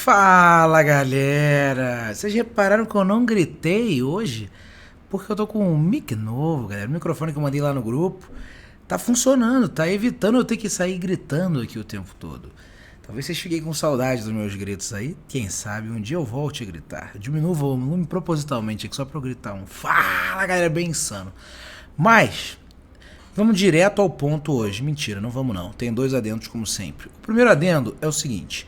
Fala galera! Vocês repararam que eu não gritei hoje? Porque eu tô com um mic novo, galera. O microfone que eu mandei lá no grupo tá funcionando, tá evitando eu ter que sair gritando aqui o tempo todo. Talvez vocês fiquem com saudade dos meus gritos aí. Quem sabe um dia eu volte a gritar. Eu diminuo o volume propositalmente aqui só pra eu gritar um fala galera bem insano. Mas vamos direto ao ponto hoje. Mentira, não vamos não. Tem dois adendos como sempre. O primeiro adendo é o seguinte.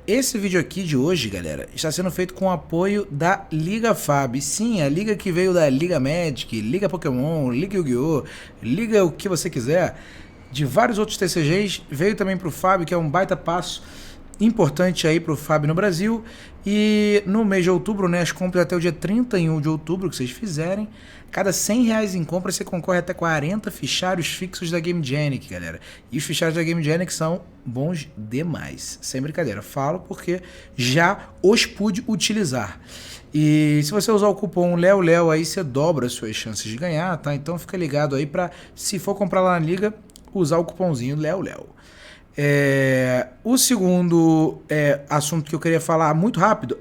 Esse vídeo aqui de hoje, galera, está sendo feito com o apoio da Liga FAB. Sim, a liga que veio da Liga Magic, Liga Pokémon, Liga Yu-Gi-Oh!, Liga o que você quiser, de vários outros TCGs, veio também para o FAB, que é um baita passo importante aí para o FAB no Brasil. E no mês de outubro, né, as compras até o dia 31 de outubro que vocês fizerem, cada R$100 em compra você concorre até 40 fichários fixos da Game Genic, galera. E os fichários da Game Genic são bons demais. Sem brincadeira, falo porque já os pude utilizar. E se você usar o cupom LEOLEO aí, você dobra as suas chances de ganhar, tá? Então fica ligado aí pra, se for comprar lá na liga, usar o cupomzinho LEOLEO. O segundo assunto que eu queria falar muito rápido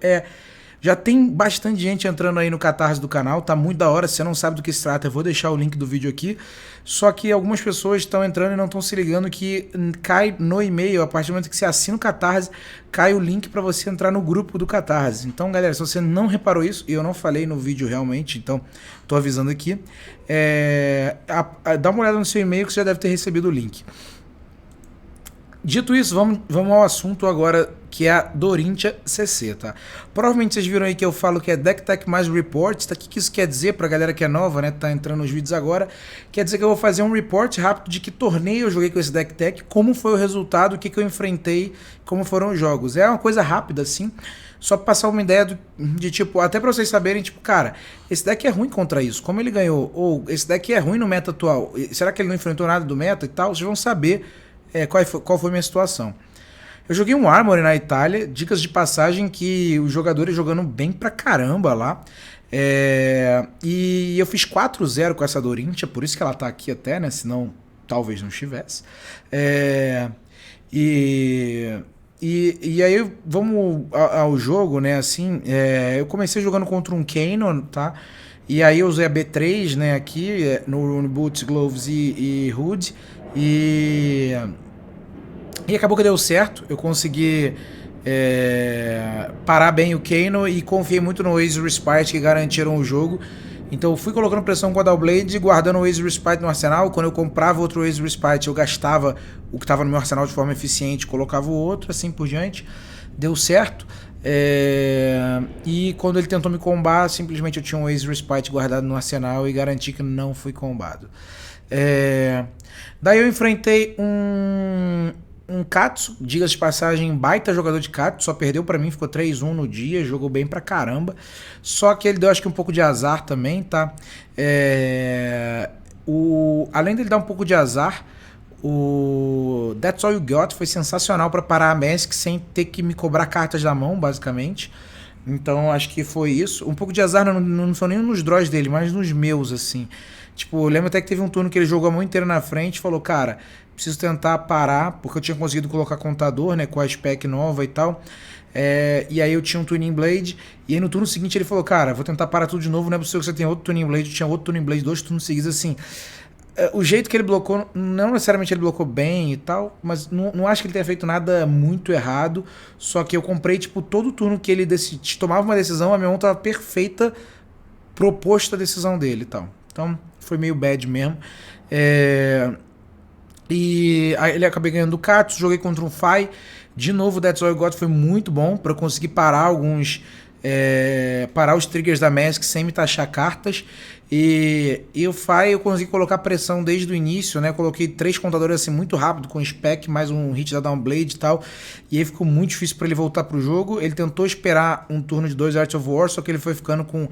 já tem bastante gente entrando aí no Catarse do canal, tá muito da hora. Se você não sabe do que se trata, eu vou deixar o link do vídeo aqui. Só que algumas pessoas estão entrando e não estão se ligando que cai no e-mail, a partir do momento que você assina o Catarse, cai o link para você entrar no grupo do Catarse. Então, galera, se você não reparou isso, e eu não falei no vídeo realmente, então tô avisando aqui, dá uma olhada no seu e-mail que você já deve ter recebido o link. Dito isso, vamos ao assunto agora, que é a Dorintia CC, tá? Provavelmente vocês viram aí que eu falo que é Deck Tech mais Reports, tá? O que isso quer dizer pra galera que é nova, né? Tá entrando nos vídeos agora. Quer dizer que eu vou fazer um report rápido de que torneio eu joguei com esse Deck Tech, como foi o resultado, o que eu enfrentei, como foram os jogos. É uma coisa rápida, assim, só pra passar uma ideia de tipo, até pra vocês saberem, tipo, cara, esse deck é ruim contra isso, como ele ganhou? Ou esse deck é ruim no meta atual, será que ele não enfrentou nada do meta e tal? Vocês vão saber qual foi a minha situação. Eu joguei um Armory na Itália, dicas de passagem que os jogadores jogando bem pra caramba lá. E eu fiz 4-0 com essa Dorintia, por isso que ela tá aqui até, né? Senão talvez não estivesse. E aí vamos ao jogo, né? Assim, eu comecei jogando contra um Kano, tá? E aí eu usei a B3, né? Aqui no Boots, Gloves e Hood. E acabou que deu certo. Eu consegui parar bem o Kano e confiei muito no Ace Respite que garantiram o jogo. Então eu fui colocando pressão com a Downblade, guardando o Ace Respite no arsenal. Quando eu comprava outro Ace Respite, eu gastava o que estava no meu arsenal de forma eficiente, colocava o outro, assim por diante. Deu certo. E quando ele tentou me combar, simplesmente eu tinha um Ace Respite guardado no arsenal e garanti que não fui combado. Daí eu enfrentei um Katsu, diga-se de passagem, baita jogador de Katsu, só perdeu pra mim, ficou 3-1 no dia, jogou bem pra caramba, só que ele deu acho que um pouco de azar também, tá? Além dele dar um pouco de azar, o That's All You Got foi sensacional pra parar a Mask sem ter que me cobrar cartas da mão, basicamente. Então acho que foi isso. Um pouco de azar não são nem nos draws dele, mas nos meus, assim. Tipo, eu lembro até que teve um turno que ele jogou a mão inteira na frente e falou, cara, preciso tentar parar, porque eu tinha conseguido colocar contador, né, com a spec nova e tal. E aí eu tinha um Tuning Blade, e aí no turno seguinte ele falou, cara, vou tentar parar tudo de novo, não é possível que você tenha outro Tuning Blade, eu tinha outro Tuning Blade, 2 turnos seguidos, assim. O jeito que ele blocou, não necessariamente ele blocou bem e tal, mas não acho que ele tenha feito nada muito errado, só que eu comprei, tipo, todo turno que ele tomava uma decisão, a minha mão tava perfeita, proposta a decisão dele e tal. Então, foi meio bad mesmo. E aí ele acabei ganhando do Katsu, joguei contra um Fai. De novo, o That's All I Got foi muito bom para conseguir parar parar os triggers da Mask sem me taxar cartas. E o Fai eu consegui colocar pressão desde o início, né? Coloquei 3 contadores assim muito rápido com spec, mais um hit da Downblade e tal. E aí ficou muito difícil para ele voltar pro jogo. Ele tentou esperar um turno de 2 Art of War, só que ele foi ficando com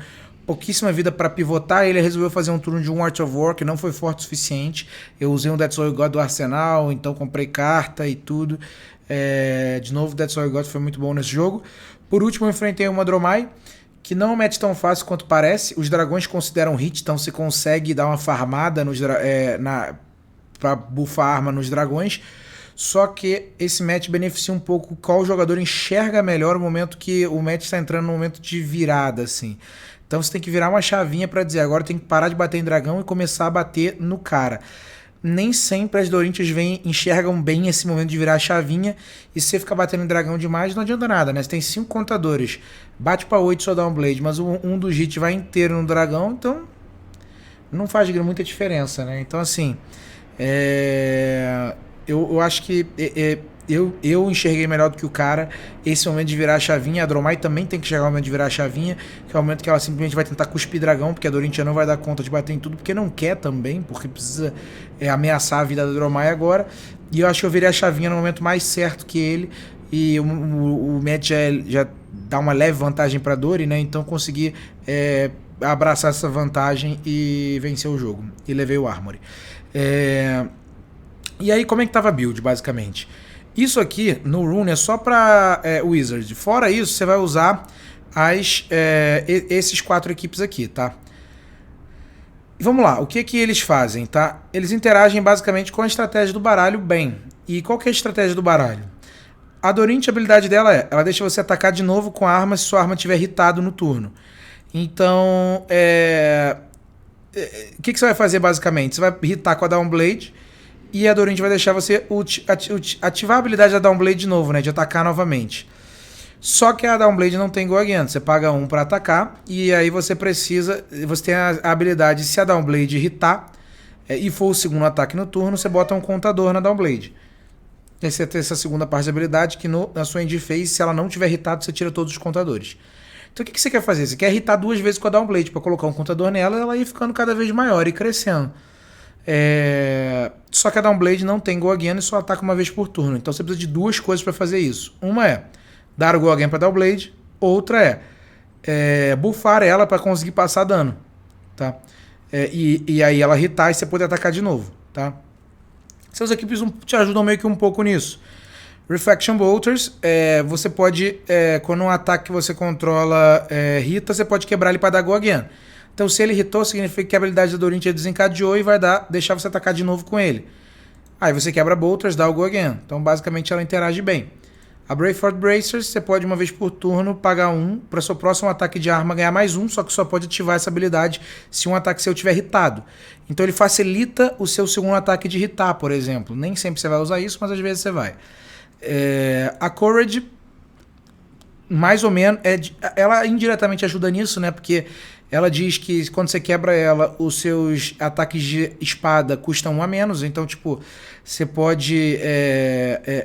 pouquíssima vida para pivotar, ele resolveu fazer um turno de um Art of War que não foi forte o suficiente. Eu usei um That's All You Got do arsenal, então comprei carta e tudo. De novo, That's All You Got foi muito bom nesse jogo. Por último, eu enfrentei uma Dromai, que não é um match tão fácil quanto parece. Os dragões consideram hit, então você consegue dar uma farmada para buffar a arma nos dragões. Só que esse match beneficia um pouco qual jogador enxerga melhor o momento que o match está entrando no momento de virada, assim. Então você tem que virar uma chavinha para dizer, agora tem que parar de bater em dragão e começar a bater no cara. Nem sempre as Dorintias enxergam bem esse momento de virar a chavinha, e se você ficar batendo em dragão demais, não adianta nada, né? Você tem 5 contadores, bate pra 8 só dá um blade, mas um dos hits vai inteiro no dragão, então não faz muita diferença, né? Então, assim, eu acho que eu enxerguei melhor do que o cara esse momento de virar a chavinha. A Dromai também tem que chegar o momento de virar a chavinha, que é o momento que ela simplesmente vai tentar cuspir dragão, porque a Dorintia não vai dar conta de bater em tudo, porque não quer também, porque precisa ameaçar a vida da Dromai agora. E eu acho que eu virei a chavinha no momento mais certo que ele, e o match já dá uma leve vantagem pra Dori, né? Então consegui abraçar essa vantagem e vencer o jogo. E levei o Armory. E aí, como é que tava a build, basicamente? Isso aqui, no Rune, é só pra Wizard. Fora isso, você vai usar esses 4 equipes aqui, tá? E vamos lá, o que que eles fazem, tá? Eles interagem basicamente com a estratégia do baralho bem. E qual que é a estratégia do baralho? A Dorintia, a habilidade dela ela deixa você atacar de novo com a arma se sua arma tiver hitado no turno. Então, o que você vai fazer basicamente? Você vai hitar com a Downblade, e a Dorintia vai deixar você ativar a habilidade da Downblade de novo, né? De atacar novamente. Só que a Downblade não tem Go Again. Você paga 1 para atacar, e aí você tem a habilidade, se a Downblade hitar e for o segundo ataque no turno, você bota um contador na Downblade. E aí você tem essa segunda parte da habilidade, que na sua end phase, se ela não tiver hitado, você tira todos os contadores. Então o que você quer fazer? Você quer hitar 2 vezes com a Downblade para colocar um contador nela, e ela ir ficando cada vez maior e crescendo. Só que a Downblade não tem Go Again e só ataca uma vez por turno. Então você precisa de 2 coisas para fazer isso. Uma é dar o Go Again para Downblade, outra buffar ela para conseguir passar dano, tá? E aí ela hitar e você poder atacar de novo, tá? Seus equipes te ajudam meio que um pouco nisso. Reflection Bolters, você pode, quando um ataque que você controla hita, você pode quebrar ele para dar Go Again. Então, se ele hitou, significa que a habilidade da Dorintia desencadeou e vai deixar você atacar de novo com ele. Aí você quebra Bolters, dá o Go Again. Então, basicamente, ela interage bem. A Brayford Bracers, você pode, uma vez por turno, pagar 1 para seu próximo ataque de arma ganhar mais 1, só que só pode ativar essa habilidade se um ataque seu tiver hitado. Então, ele facilita o seu segundo ataque de hitar, por exemplo. Nem sempre você vai usar isso, mas às vezes você vai. A Courage, mais ou menos, ela indiretamente ajuda nisso, né? Porque ela diz que quando você quebra ela, os seus ataques de espada custam 1 a menos. Então, tipo, você pode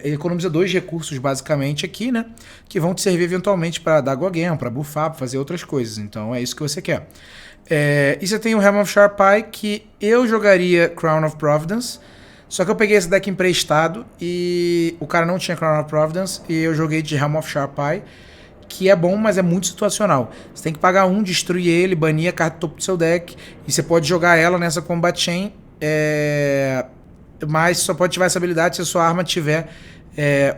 economizar 2 recursos, basicamente, aqui, né? Que vão te servir eventualmente para dar Go Again, para buffar, para fazer outras coisas. Então, é isso que você quer. E você tem o Helm of Sharpeye, que eu jogaria Crown of Providence. Só que eu peguei esse deck emprestado e o cara não tinha Crown of Providence e eu joguei de Helm of Sharpeye, que é bom, mas é muito situacional. Você tem que pagar 1, destruir ele, banir a carta do topo do seu deck, e você pode jogar ela nessa Combat Chain, mas só pode ativar essa habilidade se a sua arma tiver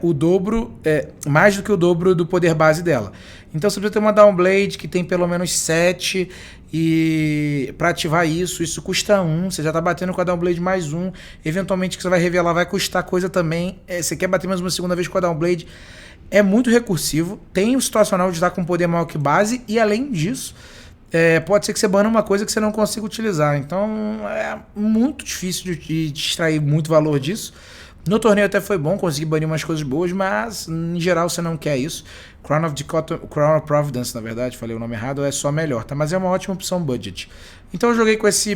o dobro, mais do que o dobro do poder base dela. Então você precisa ter uma Downblade que tem pelo menos 7, e para ativar isso custa 1, você já tá batendo com a Downblade mais 1, eventualmente que você vai revelar vai custar coisa também, você quer bater mais uma segunda vez com a Downblade, é muito recursivo, tem o situacional de estar com poder maior que base, e além disso, pode ser que você bane uma coisa que você não consiga utilizar, então é muito difícil de extrair muito valor disso. No torneio até foi bom, consegui banir umas coisas boas, mas em geral você não quer isso. Crown of Providence, na verdade, falei o nome errado, é só melhor, tá? Mas é uma ótima opção budget. Então eu joguei com essa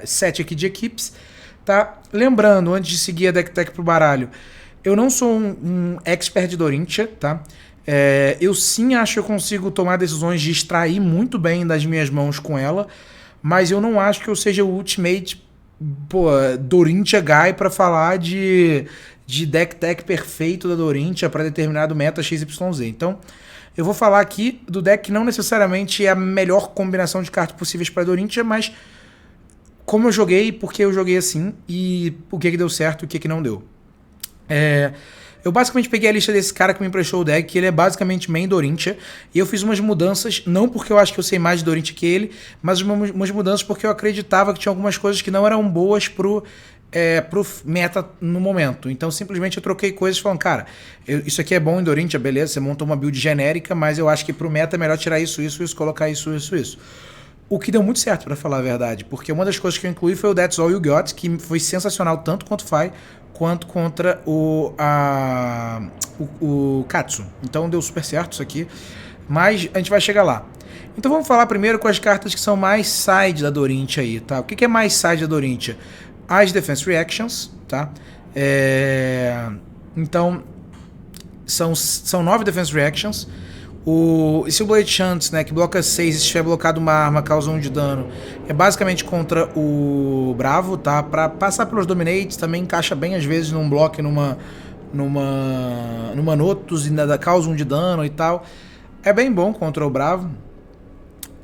set aqui de equipes, tá? Lembrando, antes de seguir a Deck Tech pro baralho, eu não sou um expert de Dorintia, tá? Eu sim acho que eu consigo tomar decisões de extrair muito bem das minhas mãos com ela, mas eu não acho que eu seja o ultimate Dorintia guy pra falar de deck tech perfeito da Dorintia para determinado meta XYZ. Então, eu vou falar aqui do deck que não necessariamente é a melhor combinação de cartas possíveis para Dorintia, mas como eu joguei, porque eu joguei assim, e o que deu certo e o que não deu. Eu basicamente peguei a lista desse cara que me emprestou o deck, que ele é basicamente main Dorintia, e eu fiz umas mudanças, não porque eu acho que eu sei mais de Dorintia que ele, mas umas mudanças porque eu acreditava que tinha algumas coisas que não eram boas pro meta no momento. Então simplesmente eu troquei coisas falando, cara, isso aqui é bom em Dorintia, beleza, você montou uma build genérica, mas eu acho que pro meta é melhor tirar isso, colocar isso. O que deu muito certo, pra falar a verdade, porque uma das coisas que eu incluí foi o That's All You Got, que foi sensacional tanto quanto quanto contra o Katsu. Então deu super certo isso aqui, mas a gente vai chegar lá. Então vamos falar primeiro com as cartas que são mais side da Dorintia aí, tá? O que é mais side da Dorintia? As Defense Reactions, tá? Então são 9 Defense Reactions. O Steel Blade Chance, né, que bloca 6 e se tiver blocado uma arma, causa 1 de dano. É basicamente contra o Bravo, tá? Pra passar pelos Dominates, também encaixa bem às vezes num bloco, numa Notus, e ainda causa 1 de dano e tal. É bem bom contra o Bravo.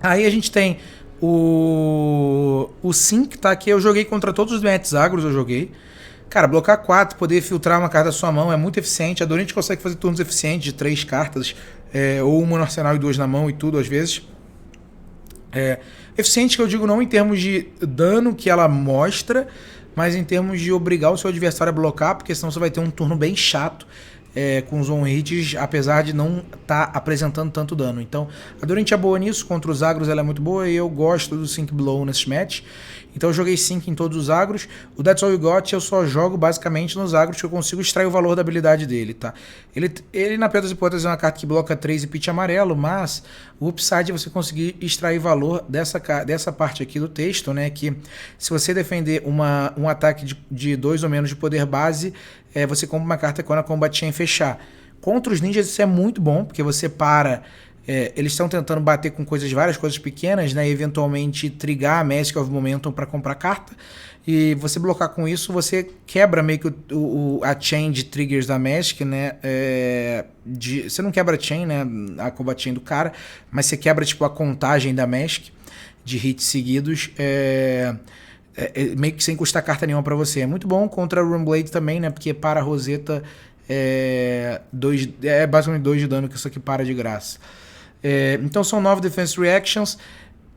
Aí a gente tem o Sync, tá? Que eu joguei contra todos os matches agros, eu joguei. Cara, blocar 4, poder filtrar uma carta da sua mão é muito eficiente. A Dorintia consegue fazer turnos eficientes de 3 cartas, ou uma no arsenal e 2 na mão e tudo, às vezes. Eficiente que eu digo não em termos de dano que ela mostra, mas em termos de obrigar o seu adversário a blocar, porque senão você vai ter um turno bem chato com os on-hits, apesar de não estar apresentando tanto dano. Então, a Dorintia é boa nisso, contra os agros ela é muito boa, e eu gosto do Sync Blow nesses match. Então eu joguei Sync em todos os agros. O That's All You Got eu só jogo basicamente nos agros que eu consigo extrair o valor da habilidade dele, tá? Ele na pior das hipóteses é uma carta que bloca 3 e pitch amarelo, mas o upside é você conseguir extrair valor dessa parte aqui do texto, né? Que se você defender um ataque de 2 ou menos de poder base, você compra uma carta quando a Combat Chain fechar. Contra os ninjas isso é muito bom, porque você para... eles estão tentando bater com várias coisas pequenas, né? E eventualmente trigar a Mask of Momentum para comprar carta. E você blocar com isso, você quebra meio que a chain de triggers da Mask, né? Você não quebra a chain, né? A combat chain do cara, mas você quebra tipo a contagem da Mask de hits seguidos. Meio que sem custar carta nenhuma para você. É muito bom contra o Runeblade também, né? Porque para a Roseta basicamente 2 de dano que isso aqui para de graça. Então são 9 Defense Reactions.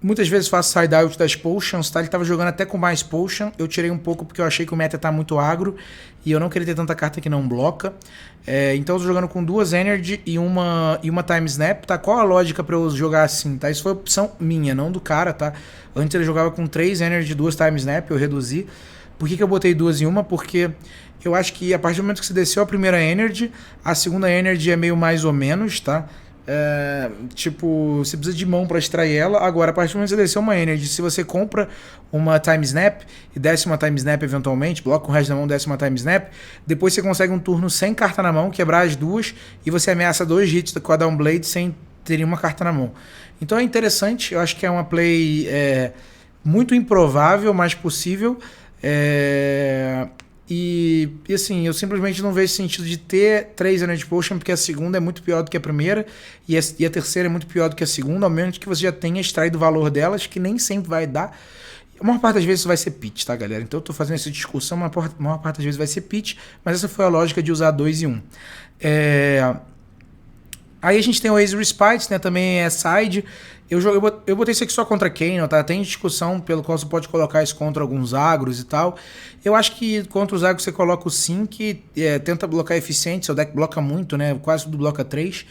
Muitas vezes faço side-out das Potions, tá? Ele tava jogando até com mais Potion. Eu tirei um pouco porque eu achei que o meta tá muito agro e eu não queria ter tanta carta que não bloca. Então eu tô jogando com 2 Energy e uma Time Snap, tá? Qual a lógica pra eu jogar assim, tá? Isso foi opção minha, não do cara, tá? Antes ele jogava com 3 Energy e 2 Time Snap, eu reduzi. Por que eu botei 2 em uma? Porque eu acho que a partir do momento que você desceu a primeira Energy, a segunda Energy é meio mais ou menos, tá? Tipo, você precisa de mão para extrair ela. Agora, a partir do momento que você descer uma Energy, se você compra uma Time Snap e desce uma Time Snap eventualmente, bloca o resto da mão, desce uma Time Snap, depois você consegue um turno sem carta na mão, quebrar as duas e você ameaça 2 hits com a Downblade sem ter nenhuma carta na mão. Então é interessante, eu acho que é uma play muito improvável, mas possível. E assim, eu simplesmente não vejo sentido de ter 3 Energy Potion, porque a segunda é muito pior do que a primeira, e a terceira é muito pior do que a segunda, ao menos que você já tenha extraído o valor delas, que nem sempre vai dar. A maior parte das vezes vai ser pitch, tá, galera? Então eu tô fazendo essa discussão, a maior parte das vezes vai ser pitch, mas essa foi a lógica de usar 2 e 1. Aí a gente tem o Ace Respite, né? Também é side. Eu botei isso aqui só contra Kayn, tá? Tem discussão pelo qual você pode colocar isso contra alguns agros e tal. Eu acho que contra os agros você coloca o Sync, tenta blocar eficiente, seu deck bloca muito, né? Quase tudo bloca 3.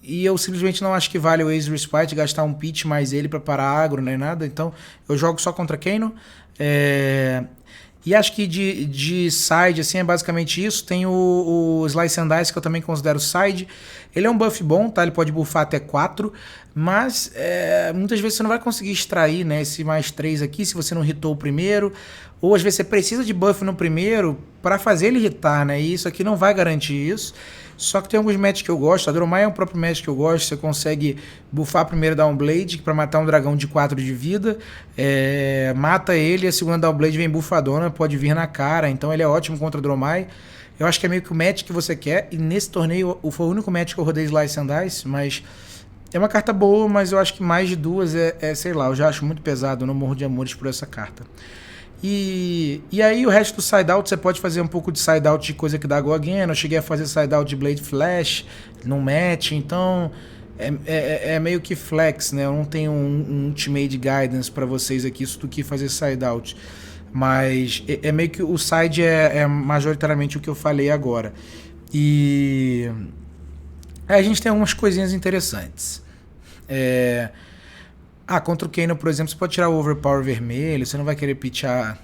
E eu simplesmente não acho que vale o Ace Respite gastar um pitch mais ele pra parar agro, nem nada. Então eu jogo só contra Kayn. E acho que de side, assim, é basicamente isso. Tem o Slice and Dice, que eu também considero side. Ele é um buff bom, tá? Ele pode buffar até 4, mas muitas vezes você não vai conseguir extrair, né, esse mais 3 aqui se você não hitou o primeiro. Ou às vezes você precisa de buff no primeiro para fazer ele hitar, né? E isso aqui não vai garantir isso. Só que tem alguns matches que eu gosto. A Dromai é um próprio match que eu gosto. Você consegue buffar primeiro Downblade para matar um dragão de 4 de vida. Mata ele e a segunda Downblade vem buffadona, pode vir na cara. Então ele é ótimo contra a Dromai. Eu acho que é meio que o match que você quer. E nesse torneio foi o único match que eu rodei Slice and Dice. Mas é uma carta boa, mas eu acho que mais de 2 sei lá, eu já acho muito pesado. Eu não morro de amores por essa carta. E aí o resto do side-out, você pode fazer um pouco de side-out de coisa que dá go again. Eu cheguei a fazer side-out de Blade Flash, não match, então é meio que flex, né? Eu não tenho um ultimate guidance para vocês aqui, isso do que fazer side-out. Mas é meio que o side é majoritariamente o que eu falei agora. E aí a gente tem algumas coisinhas interessantes. Contra o Kano, por exemplo, você pode tirar o Overpower vermelho, você não vai querer pitchar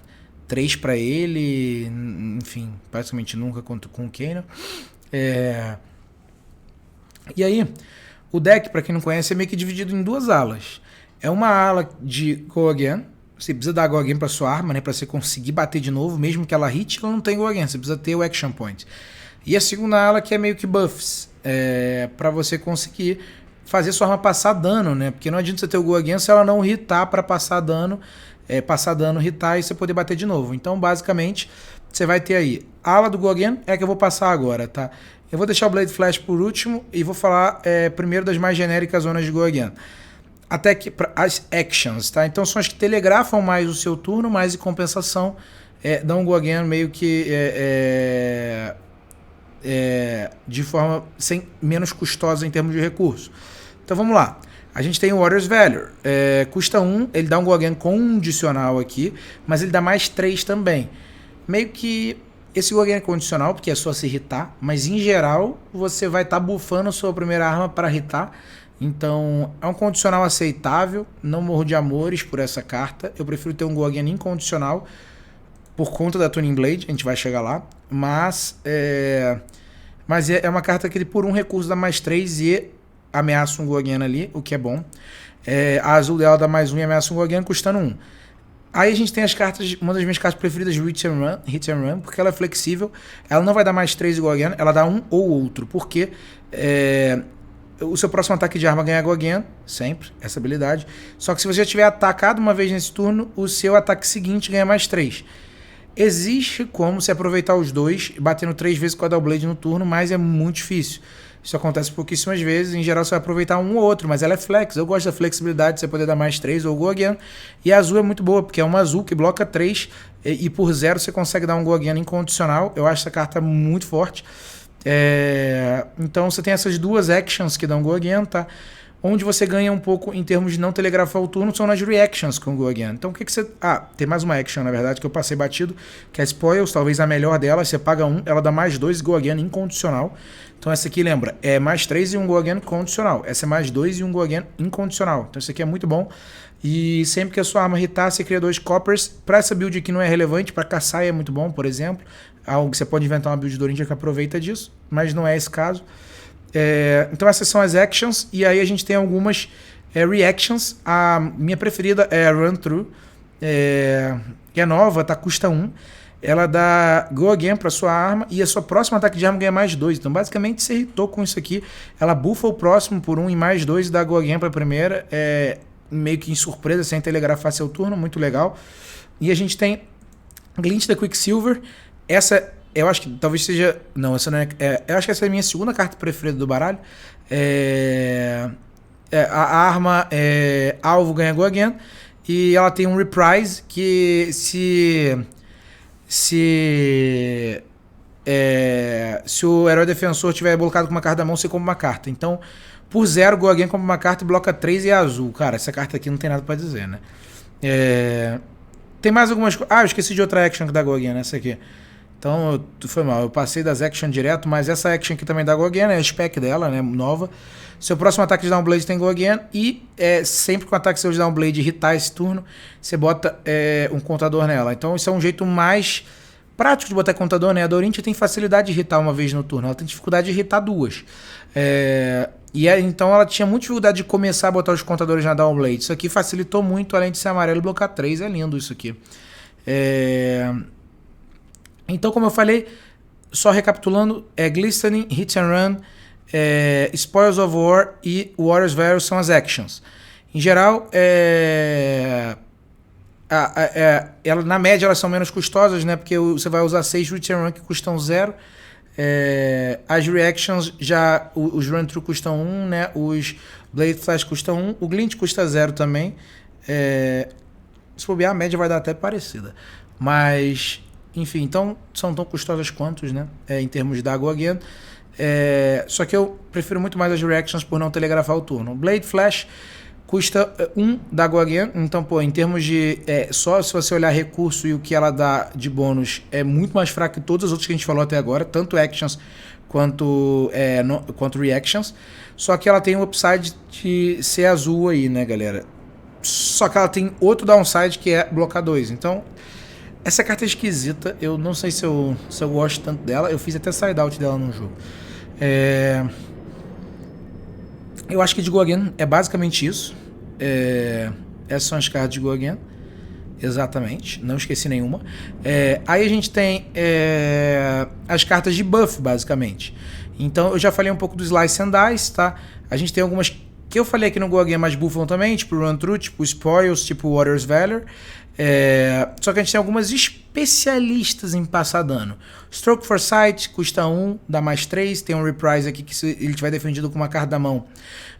3 pra ele, enfim, praticamente nunca com o Kano. E aí, o deck, pra quem não conhece, é meio que dividido em duas alas. É uma ala de Go Again, você precisa dar Go Again pra sua arma, né, pra você conseguir bater de novo, mesmo que ela hit, ela não tem Go Again, você precisa ter o Action Point. E a segunda ala que é meio que buffs, pra você conseguir fazer sua arma passar dano, né? Porque não adianta você ter o Go Again se ela não hitar para passar dano, hitar e você poder bater de novo. Então, basicamente, você vai ter aí a ala do Go Again, é a que eu vou passar agora, tá? Eu vou deixar o Blade Flash por último e vou falar primeiro das mais genéricas zonas de Go Again. Até que as actions, tá? Então são as que telegrafam mais o seu turno, mas em compensação dão um Go Again meio que de forma menos custosa em termos de recurso. Então vamos lá. A gente tem o Warrior's Valor. Custa 1, ele dá um Go Again condicional aqui, mas ele dá mais 3 também. Meio que esse Go Again é condicional, porque é só se irritar, mas em geral você vai estar buffando a sua primeira arma para irritar. Então é um condicional aceitável, não morro de amores por essa carta. Eu prefiro ter um Go Again incondicional por conta da Tuning Blade, a gente vai chegar lá. Mas é uma carta que por um recurso dá mais 3 e ameaça um Go Again ali, o que é bom. A azul dela dá mais 1 e ameaça um Go Again, custando 1. Aí a gente tem as cartas, uma das minhas cartas preferidas, Hit and Run, porque ela é flexível. Ela não vai dar mais 3 Go Again, ela dá um ou outro, porque o seu próximo ataque de arma ganha Go Again, sempre, essa habilidade. Só que se você já tiver atacado uma vez nesse turno, o seu ataque seguinte ganha mais 3. Existe como se aproveitar os dois, batendo 3 vezes com a Double Blade no turno, mas é muito difícil. Isso acontece pouquíssimas vezes, em geral você vai aproveitar um ou outro, mas ela é flex. Eu gosto da flexibilidade de você poder dar mais 3 ou Go Again. E a azul é muito boa, porque é uma azul que bloca 3 e por 0 você consegue dar um Go Again incondicional. Eu acho essa carta muito forte. Então você tem essas duas actions que dão Go Again, tá? Onde você ganha um pouco em termos de não telegrafar o turno são nas reactions com o Go Again. Então o que você... tem mais uma action, na verdade, que eu passei batido, que é Spoils, talvez a melhor dela. Você paga 1, ela dá mais 2 Go Again incondicional. Então essa aqui, lembra, é mais 3 e um Go Again condicional. Essa é mais 2 e um Go Again incondicional. Então isso aqui é muito bom. E sempre que a sua arma hitar, você cria 2 coppers. Para essa build aqui não é relevante, para caçar é muito bom, por exemplo. Algo que você pode inventar uma build do Orindia que aproveita disso, mas não é esse caso. Então essas são as actions, e aí a gente tem algumas reactions. A minha preferida é a Run Through, que é nova, tá? Custa 1. Ela dá Go Again para sua arma e a sua próxima ataque de arma ganha mais 2. Então basicamente você irritou com isso aqui. Ela buffa o próximo por 1 e mais 2 e dá Go Again para a primeira. Meio que em surpresa, sem telegrafar seu turno, muito legal. E a gente tem Glint da Quicksilver. Essa eu acho que talvez seja... Não, essa não é... eu acho que essa é a minha segunda carta preferida do baralho. A arma alvo ganha Go Again. E ela tem um Reprise que se o herói defensor estiver blocado com uma carta da mão, você compra uma carta. Então, por 0, Go Again compra uma carta e bloca 3 e é azul. Cara, essa carta aqui não tem nada pra dizer, né? Tem mais algumas coisas... eu esqueci de outra action que dá Go Again, essa aqui. Então, foi mal. Eu passei das actions direto, mas essa action aqui também dá Go Again, é a spec dela, né? Nova. Seu próximo ataque de Downblade tem Go Again. E sempre que o ataque seu de Downblade irritar esse turno, você bota um contador nela. Então, isso é um jeito mais prático de botar contador, né? A Dorintia tem facilidade de irritar uma vez no turno. Ela tem dificuldade de irritar 2. Então, ela tinha muita dificuldade de começar a botar os contadores na Downblade. Isso aqui facilitou muito, além de ser amarelo e blocar 3. É lindo isso aqui. Então, como eu falei, só recapitulando, Glistening, Hit and Run, Spoils of War e Warrior's Valor são as actions. Em geral, na média elas são menos custosas, né? Porque você vai usar 6 Hit and Run que custam 0. As reactions, os Run Through custam 1, né? Os Blade Flash custam 1. O Glint custa 0 também. Se bobear, a média vai dar até parecida. Mas, enfim, então são tão custosas quanto, né? Em termos da Go Again. Só que eu prefiro muito mais as reactions por não telegrafar o turno. Blade Flash custa 1 da Go Again. Então, pô, em termos de... só se você olhar recurso e o que ela dá de bônus, é muito mais fraco que todos os outros que a gente falou até agora. Tanto actions quanto reactions. Só que ela tem o upside de ser azul aí, né, galera? Só que ela tem outro downside que é blocar 2. Então, essa carta é esquisita. Eu não sei se eu gosto tanto dela. Eu fiz até side out dela no jogo. Eu acho que de Go Again é basicamente isso. Essas são as cartas de Go Again. Exatamente, não esqueci nenhuma. Aí a gente tem as cartas de buff, basicamente. Então eu já falei um pouco do Slice and Dice, tá? A gente tem algumas que eu falei aqui no Go Again, mas buffam também, tipo Run Through, tipo Spoils, tipo Warrior's Valor. Só que a gente tem algumas especialistas em passar dano. Stroke Foresight custa 1, dá mais 3. Tem um Reprise aqui que, se ele tiver defendido com uma carta da mão,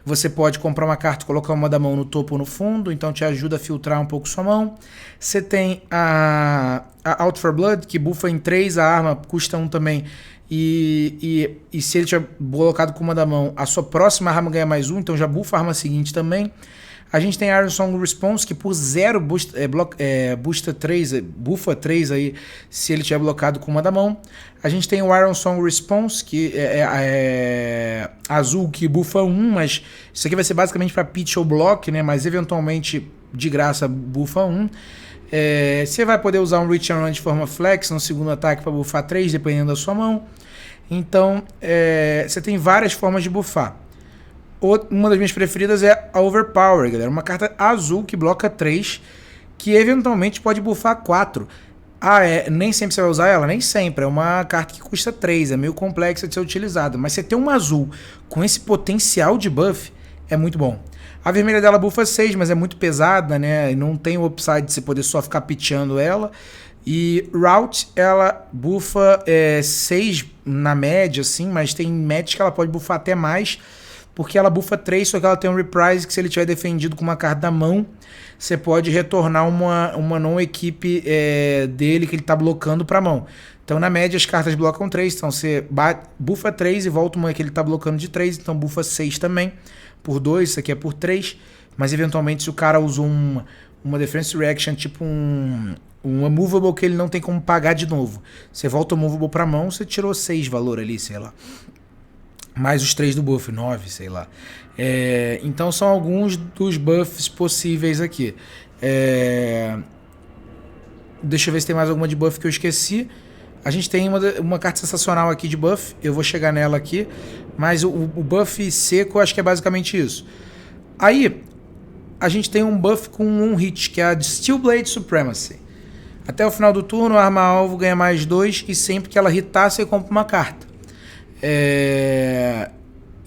você pode comprar uma carta e colocar uma da mão no topo ou no fundo, então te ajuda a filtrar um pouco sua mão. Você tem a Out for Blood, que buffa em 3, a arma custa 1 também. E se ele tiver colocado com uma da mão, a sua próxima arma ganha mais 1, então já buffa a arma seguinte também. A gente tem Iron Song Response, que por 0 buffa 3 aí, se ele tiver bloquado com uma da mão. A gente tem o Iron Song Response, que é azul, que buffa 1, mas isso aqui vai ser basicamente para pitch ou block, né? Mas eventualmente, de graça, buffa 1. Você vai poder usar um Reach and Run de forma flex no segundo ataque para buffar 3, dependendo da sua mão. Então, você tem várias formas de buffar. Uma das minhas preferidas é a Overpower, galera. Uma carta azul que bloca 3, que eventualmente pode buffar 4. Nem sempre você vai usar ela? Nem sempre. É uma carta que custa 3, é meio complexa de ser utilizada. Mas você ter uma azul com esse potencial de buff é muito bom. A vermelha dela buffa 6, mas é muito pesada, né? E não tem o upside de você poder só ficar pitchando ela. E Route, ela buffa 6 na média, assim, mas tem match que ela pode buffar até mais, porque ela buffa 3, só que ela tem um reprise que, se ele tiver defendido com uma carta da mão, você pode retornar uma non-equipe dele que ele está bloquando para a mão. Então, na média, as cartas blocam 3, então você buffa 3 e volta uma que ele está blocando de 3, então buffa 6 também, por 2, isso aqui é por 3, mas eventualmente se o cara usou uma Defense Reaction, tipo um Movable que ele não tem como pagar de novo, você volta o Movable para a mão, você tirou 6 valor ali, sei lá. Mais os 3 do buff, 9, sei lá. Então são alguns dos buffs possíveis aqui. Deixa eu ver se tem mais alguma de buff que eu esqueci. A gente tem uma carta sensacional aqui de buff. Eu vou chegar nela aqui. Mas o buff seco, eu acho que é basicamente isso. Aí, a gente tem um buff com um hit, que é a Steel Blade Supremacy. Até o final do turno, a arma-alvo ganha mais 2. E sempre que ela hitar, você compra uma carta.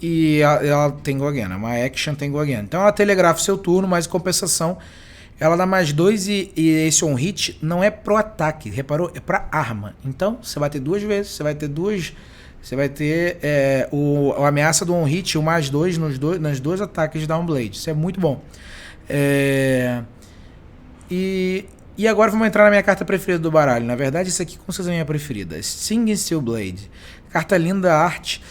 E ela tem Go Again, uma action tem Go Again. Então ela telegrafa o seu turno, mas em compensação ela dá mais 2 e esse on hit não é pro ataque, reparou? É pra arma. Então você vai ter 2 vezes, você vai ter a ameaça do on hit, o mais 2 nos dois ataques de Downblade. Isso é muito bom. E agora vamos entrar na minha carta preferida do baralho. Na verdade, isso aqui com certeza é a minha preferida. Stinging Steel Blade. Carta linda, arte,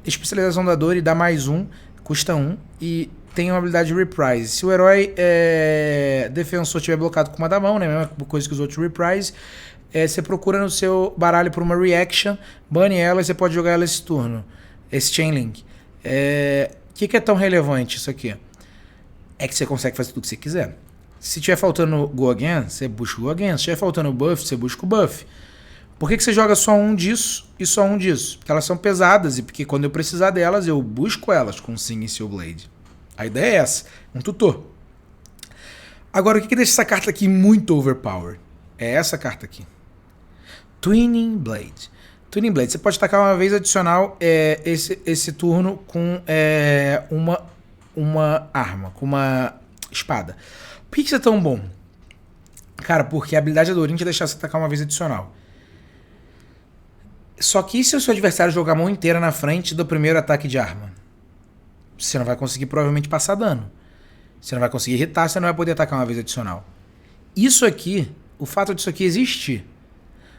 especialização da dor e dá mais 1, custa 1 e tem uma habilidade de Reprise. Se o herói defensor estiver bloqueado com uma da mão, né, mesma coisa que os outros Reprise, você procura no seu baralho por uma Reaction, bane ela e você pode jogar ela esse turno, esse Chain Link. Que é tão relevante isso aqui? É que você consegue fazer tudo que você quiser. Se tiver faltando Go Again, você busca o Go Again. Se tiver faltando buff, você busca o buff. Por que você joga só um disso e só um disso? Porque elas são pesadas e porque quando eu precisar delas, eu busco elas com Stinging Steel Blade. A ideia é essa, um tutor. Agora, o que deixa essa carta aqui muito overpowered? É essa carta aqui. Twinning Blade. Twinning Blade, você pode tacar uma vez adicional esse turno com uma arma, com uma espada. Por que isso é tão bom? Cara, porque a habilidade da Dorin te deixar você atacar uma vez adicional. Só que e se o seu adversário jogar a mão inteira na frente do primeiro ataque de arma? Você não vai conseguir provavelmente passar dano. Você não vai conseguir irritar, você não vai poder atacar uma vez adicional. Isso aqui, o fato disso aqui existir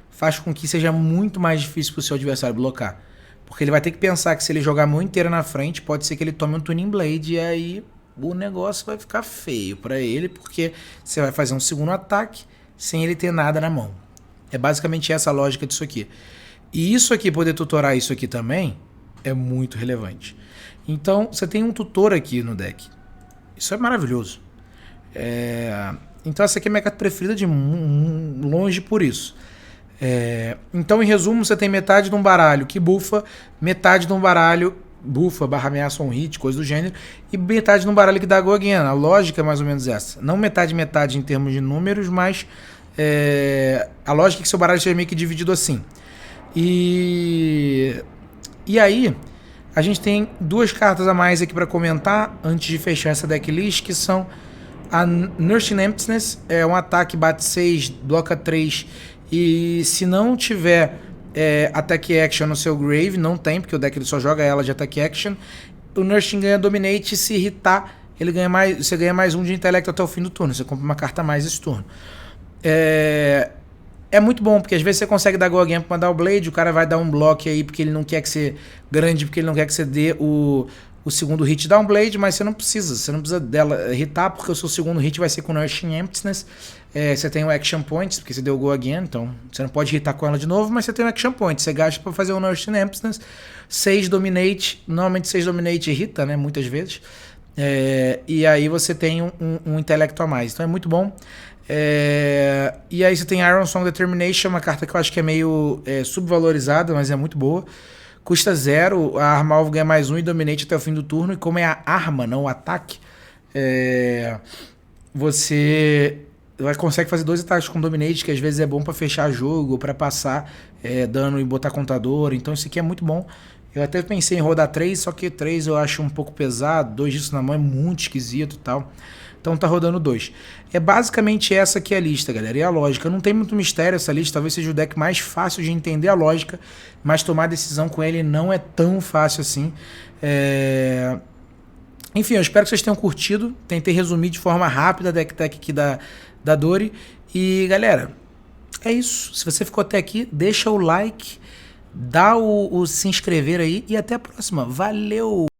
faz com que seja muito mais difícil para o seu adversário blocar. Porque ele vai ter que pensar que se ele jogar a mão inteira na frente, pode ser que ele tome um Tuning Blade e aí o negócio vai ficar feio para ele, porque você vai fazer um segundo ataque sem ele ter nada na mão. É basicamente essa a lógica disso aqui. E isso aqui, poder tutorar isso aqui também, é muito relevante. Então, você tem um tutor aqui no deck. Isso é maravilhoso. Então, essa aqui é a minha carta preferida de longe por isso. Então, em resumo, você tem metade de um baralho que bufa, metade de um baralho bufa, barra ameaça um hit, coisa do gênero, e metade de um baralho que dá go again. A lógica é mais ou menos essa. Não metade em termos de números, mas a lógica é que seu baralho seja meio que dividido assim. E aí, a gente tem duas cartas a mais aqui para comentar antes de fechar essa decklist, que são a Nursing Emptiness, é um ataque, bate 6, bloca 3, e se não tiver Attack Action no seu Grave, não tem, porque o deck ele só joga ela de Attack Action, o Nursing ganha Dominate, e se irritar, você ganha mais 1 de intelecto até o fim do turno, você compra uma carta a mais esse turno. É muito bom, porque às vezes você consegue dar Go Again pra mandar o Blade, o cara vai dar um bloco aí porque ele não quer que você grande, porque ele não quer que você dê o segundo hit dá um Blade, mas você não precisa dela hitar, porque o seu segundo hit vai ser com Nursing Emptiness. Você tem o Action Points, porque você deu o Go Again, então você não pode hitar com ela de novo, mas você tem o Action Point, você gasta pra fazer o Nursing Emptiness, 6 Dominate, normalmente 6 Dominate irrita, né, muitas vezes, e aí você tem um intelecto a mais, então é muito bom. E aí você tem Iron Song Determination, uma carta que eu acho que é meio subvalorizada, mas é muito boa. Custa 0, a arma alvo ganha mais 1 e Dominate até o fim do turno. E como é a arma, não o ataque, você consegue fazer 2 ataques com Dominate, que às vezes é bom pra fechar jogo, ou pra passar dano e botar contador. Então isso aqui é muito bom. Eu até pensei em rodar 3, só que 3 eu acho um pouco pesado, 2 disso na mão é muito esquisito e tal. Então tá rodando 2. É basicamente essa aqui a lista, galera. E a lógica. Não tem muito mistério essa lista. Talvez seja o deck mais fácil de entender a lógica. Mas tomar decisão com ele não é tão fácil assim. Enfim, eu espero que vocês tenham curtido. Tentei resumir de forma rápida a deck tech aqui da Dori. E galera, é isso. Se você ficou até aqui, deixa o like. Dá o se inscrever aí. E até a próxima. Valeu!